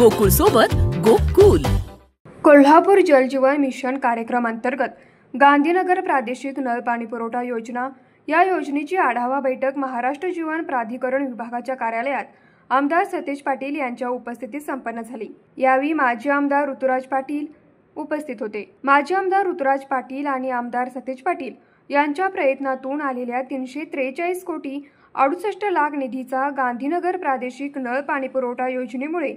गोकुळ सोबत गोकुल। कोल्हापूर जलजीवन मिशन कार्यक्रम अंतर्गत गांधीनगर प्रादेशिक नळ पाणी पुरवठा योजना या योजनेची आढावा बैठक महाराष्ट्र जीवन प्राधिकरण विभागाच्या कार्यालयात आमदार सतेज पाटील यांच्या उपस्थितीत संपन्न झाली। यावेळी माजी आमदार ऋतुराज पाटील उपस्थित होते। माजी आमदार ऋतुराज पाटील आणि आमदार सतेज पाटील यांच्या प्रयत्नातून आलेल्या 343 कोटी 68 लाख निधीचा गांधीनगर प्रादेशिक नळ पाणी पुरवठा योजनेमुळे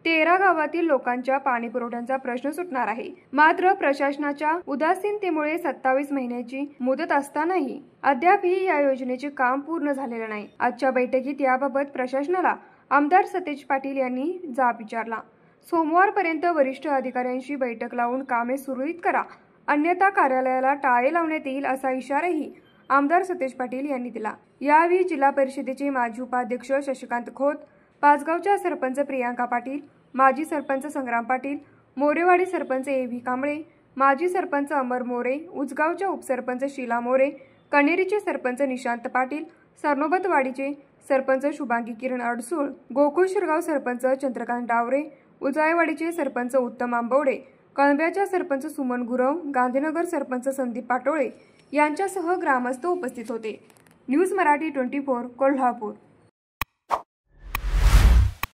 13 गावातील लोकांच्या पाणी पुरवठ्याचा प्रश्न सुटणार आहे। मात्र प्रशासनाच्या उदासीनतेमुळे 27 महिन्याची मुदत असतानाही अद्यापही या योजनेचे काम पूर्ण झालेले नाही। आजच्या बैठकीत याबाबत प्रशासनाला आमदार सतेज पाटील यांनी जाब विचारला। सोमवारपर्यंत वरिष्ठ अधिकाऱ्यांशी बैठक लावून कामे सुरळीत करा, अन्यथा कार्यालयाला टाळे लावण्यात येईल असा इशाराही आमदार सतेज पाटील यांनी दिला। यावेळी जिल्हा परिषदेचे माजी उपाध्यक्ष शशिकांत खोत, पाचगावच्या सरपंच प्रियांका पाटील, माजी सरपंच संग्राम पाटील, मोरेवाडी सरपंच ए.व्ही. कांबळे, माजी सरपंच अमर मोरे, उजगावच्या उपसरपंच शीला मोरे, कणेरीचे सरपंच निशांत पाटील, सरनोबतवाडीचे सरपंच शुभांगी किरण अडसूळ, गोकुळ शिरगाव सरपंच चंद्रकांत डावरे, उजायवाडीचे सरपंच उत्तम आंबवडे, कळंब्याच्या सरपंच सुमन गुरव, गांधीनगर सरपंच संदीप पाटोळे यांच्यासह ग्रामस्थ उपस्थित होते। न्यूज मराठी 24 कोल्हापूर।